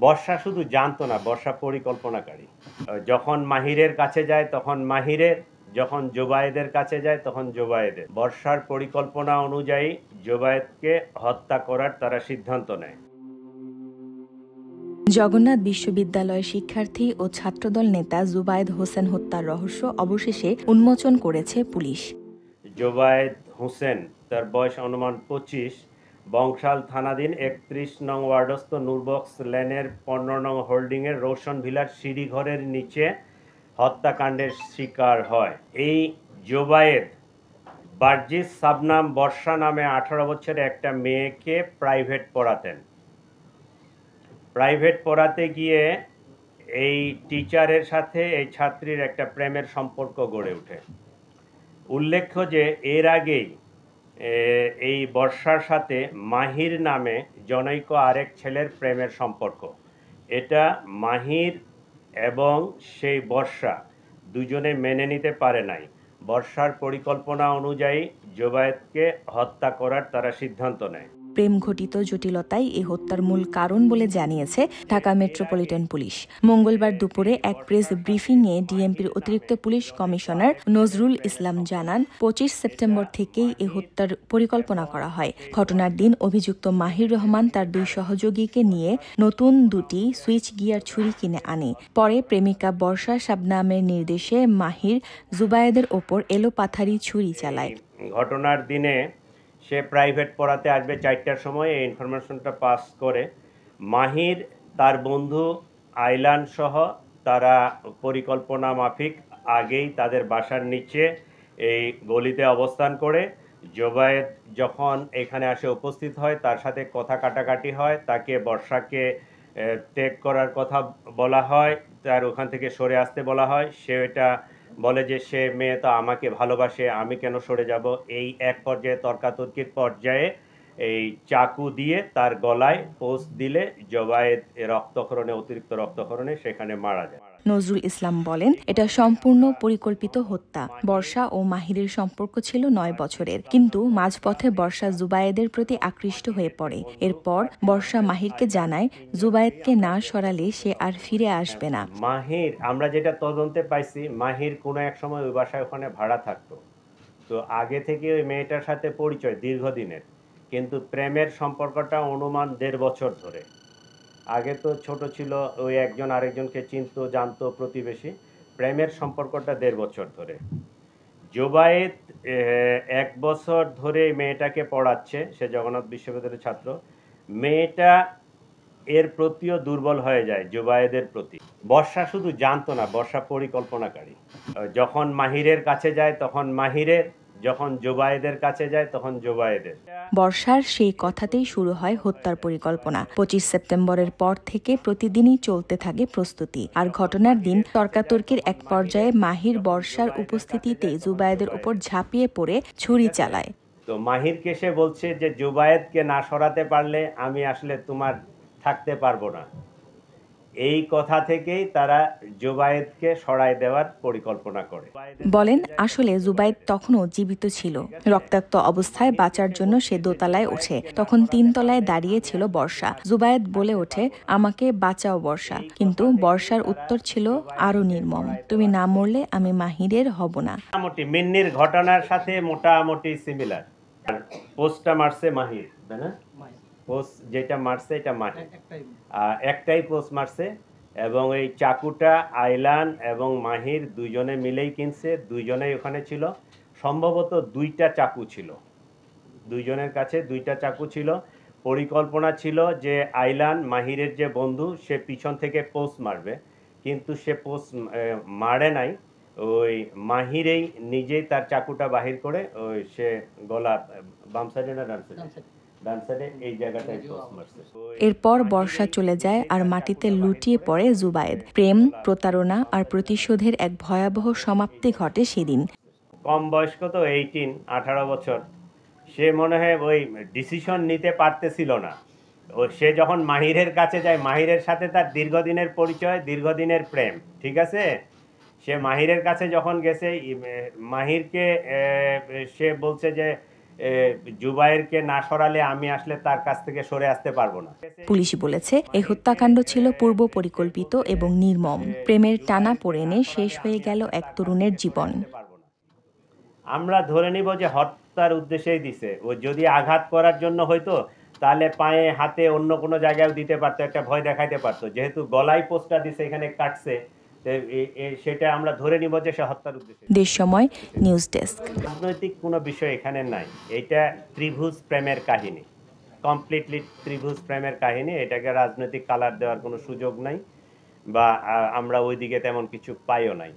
বর্ষা শুধু জানতো না, বর্ষা পরিকল্পনাকারী। যখন মাহিরের কাছে যায় তখন মাহিরের, যখন জোবায়েদের কাছে যায় তখন জোবায়েদের। বর্ষার পরিকল্পনা অনুযায়ী জোবায়েদকে হত্যা করার তারা সিদ্ধান্ত নেয়। জগন্নাথ বিশ্ববিদ্যালয়ের শিক্ষার্থী ও ছাত্রদল নেতা জুবায়েদ হোসেন হত্যার রহস্য অবশেষে উন্মোচন করেছে পুলিশ। জোবায়েদ হোসেন, তার বয়স অনুমান 25, বংশাল থানাধীন 31 নং ওয়ার্ডস্থ নূরবক্স লেনের 15 নং হোল্ডিংয়ের রোশন ভিলার সিঁড়িঘরের নিচে হত্যাকাণ্ডের শিকার হয়। এই জোবায়েদ বার্জিস সাবনাম বর্ষা নামে 18 বছরের একটা মেয়েকে প্রাইভেট পড়াতেন। প্রাইভেট পড়াতে গিয়ে এই টিচারের সাথে এই ছাত্রীর একটা প্রেমের সম্পর্ক গড়ে ওঠে। উল্লেখ্য যে এর আগেই এই বর্ষার সাথে মাহির নামে জনৈক আরেক ছেলের প্রেমের সম্পর্ক। এটা মাহির এবং সেই বর্ষা দুজনে মেনে নিতে পারে নাই। বর্ষার পরিকল্পনা অনুযায়ী জোবায়েদকে হত্যা করার তারা সিদ্ধান্ত নেয়। প্রেম ঘটিত জটিলতাই এই হত্যার মূল কারণ বলে জানিয়েছে ঢাকা মেট্রোপলিটন পুলিশ। মঙ্গলবার দুপুরে এক প্রেস ব্রিফিংয়ে ডিএমপির অতিরিক্ত পুলিশ কমিশনার নজরুল ইসলাম জানান, 25 সেপ্টেম্বর থেকেই এই হত্যার পরিকল্পনা করা হয়। ঘটনার দিন অভিযুক্ত মাহির রহমান তার 2 সহযোগীকে নিয়ে নতুন 2টি সুইচ গিয়ার ছুরি কিনে আনে। পরে প্রেমিকা বর্ষা শাবনামের নির্দেশে মাহির জুবায়েদের ওপর এলোপাথারি ছুরি চালায়। ঘটনার দিনে সে প্রাইভেট পড়াতে আসবে 4টার সময়। এই ইনফরমেশনটা পাস করে মাহির তার বন্ধু আইলান সহ তারা পরিকল্পনা মাফিক আগেই তাদের বাসার নিচে এই গলিতে অবস্থান করে। জোবায়েদ যখন এখানে আসে উপস্থিত হয়, তার সাথে কথা কাটাকাটি হয়, তাকে বর্ষাকে টেক করার কথা বলা হয়, তার ওখান থেকে সরে আসতে বলা হয়। সে এটা বলে যে সে মেয়ে তো আমাকে ভালোবাসে, আমি কেন সরে যাব। এই এক পর্যায়ে তর্কাতর্কির পর্যায়ে এই চাকু দিয়ে তার গলায় পোস্ট দিলে জোবায়েদ রক্তক্ষরণে, অতিরিক্ত রক্তক্ষরণে সেখানে মারা যায়। নজরুল ইসলাম বলেন, এটা সম্পূর্ণ পরিকল্পিত হত্যা। বর্ষা ও মাহিরের সম্পর্ক ছিল 9 বছরের, কিন্তু মাঝপথে বর্ষা জুবায়েদের প্রতি আকৃষ্ট হয়ে পড়ে। এরপর বর্ষা মাহিরকে জানায় জুবায়েদকে না সরালে সে আর ফিরে আসবে না। মাহির, আমরা যেটা তদন্তে পাইছি, মাহির কোনো এক সময় ওই বাসায় ওখানে ভাড়া থাকতো। তো আগে থেকে ওই মেয়েটার সাথে পরিচয় দীর্ঘদিনের, কিন্তু প্রেমের সম্পর্কটা অনুমান 1.5 বছর ধরে। আগে তো ছোট ছিল, ওই একজন আরেকজনকে চিনতো, জানতো, প্রতিবেশী। প্রেমের সম্পর্কটা 1.5 বছর ধরে। জোবায়েদ 1 বছর ধরে মেয়েটাকে পড়াচ্ছে, সে জগন্নাথ বিশ্ববিদ্যালয়ের ছাত্র। মেয়েটা এর প্রতিও দুর্বল হয়ে যায় জোবায়েদের প্রতি। বর্ষা শুধু জানতো না, বর্ষা পরিকল্পনাকারী। যখন মাহিরের কাছে যায় তখন মাহিরের, যখন জোবায়েদের কাছে যায় তখন জোবায়েদের। বর্ষার সেই কথাতেই শুরু হয় হত্যার পরিকল্পনা। 25 সেপ্টেম্বরের পর থেকে প্রতিদিনই চলতে থাকে প্রস্তুতি। আর ঘটনার দিন তর্কাতর্কির এক পর্যায়ে মাহির বর্ষার উপস্থিতিতে জুবায়েদের উপর ঝাঁপিয়ে পড়ে ছুরি চালায়। তো মাহিরকে সে বলছে যে জুবায়েদকে না সরাতে পারলে আমি আসলে তোমার থাকতে পারবো না। এই কথা থেকেই তারা জুবায়েদকে সরায় দেওয়ার পরিকল্পনা করে। বলেন, আসলে জুবায়েদ তখনও জীবিত ছিল। রক্তাক্ত অবস্থায় বাঁচার জন্য সে দোতলায় ওঠে। তখন 3 তলায় দাঁড়িয়ে ছিল বর্ষা। জুবায়েদ বলে ওঠে, আমাকে বাঁচাও বর্ষা। কিন্তু বর্ষার উত্তর ছিল আরো নির্মম, তুমি না মরলে আমি মাহিরের হব না। মোটামুটি মিন্নির ঘটনার সাথে মোটামুটি সিমিলার। আর পোস্টটা মারছে মাহির, তাই না? পোস্ট যেটা মারছে এটা মাহির, একটাই পোস্ট মারছে। এবং এই চাকুটা আইলান এবং মাহির দুইজনে মিলেই কিনছে, দুইজনেই ওখানে ছিল। সম্ভবত 2টা চাকু ছিল, দুইজনের কাছে 2টা চাকু ছিল। পরিকল্পনা ছিল যে আইলান, মাহিরের যে বন্ধু, সে পিছন থেকে পোস্ট মারবে, কিন্তু সে পোস্ট মারে নাই। ওই মাহিরেই নিজেই তার চাকুটা বাহির করে ওই সে গলা বাম সাইডে না ডান সাইডে, ডান সাইডে এই জায়গাটায় পোস্ট মারছে। এরপর বর্ষা চলে যায় আর মাটিতে লুটিয়ে পড়ে জুবায়েদ। প্রেম, প্রতারণা আর প্রতিশোধের এক ভয়াবহ সমাপ্তি ঘটে সেদিন। কম বয়স্ক তো, 18 বছর। সে মনে হয় ওই ডিসিশন নিতে পারতেছিল না। ও সে যখন মাহিরের কাছে যায়, মাহিরের সাথে তার দীর্ঘদিনের পরিচয়, দীর্ঘদিনের প্রেম, ঠিক আছে। সে মাহিরের কাছে যখন গেছে, মাহিরকে সে বলছে যে জুবায়েরকে না সরালে আমি আসলে তার কাছ থেকে সরে আসতে পারবো না। পুলিশ বলেছে এই হত্যাকাণ্ড ছিল পূর্ব পরিকল্পিত এবং নির্মম। প্রেমের টানা পড়েনে শেষ হয়ে গেল এক তরুণের জীবন। আমরা ধরে নিব যে হত্যার উদ্দেশ্যেই দিছে। ও যদি আঘাত করার জন্য হয়তো তাহলে পায়ে হাতে অন্য কোনো জায়গায় দিতে পারতো, একটা ভয় দেখাইতে পারতো। যেহেতু গলায় পোস্টটা দিছে, এখানে কাটছে, সেটা আমরা ধরে নিব যে সে হত্যার উদ্দেশ্যে। দেশ সময় নিউজ ডেস্ক। রাজনৈতিক কোনো বিষয় এখানে নাই। এটা ত্রিভুজ প্রেমের কাহিনী, কমপ্লিটলি ত্রিভুজ প্রেমের কাহিনী। এটাকে রাজনৈতিক কালার দেওয়ার কোনো সুযোগ নাই, বা আমরা ওইদিকে তেমন কিছু পাইও নাই।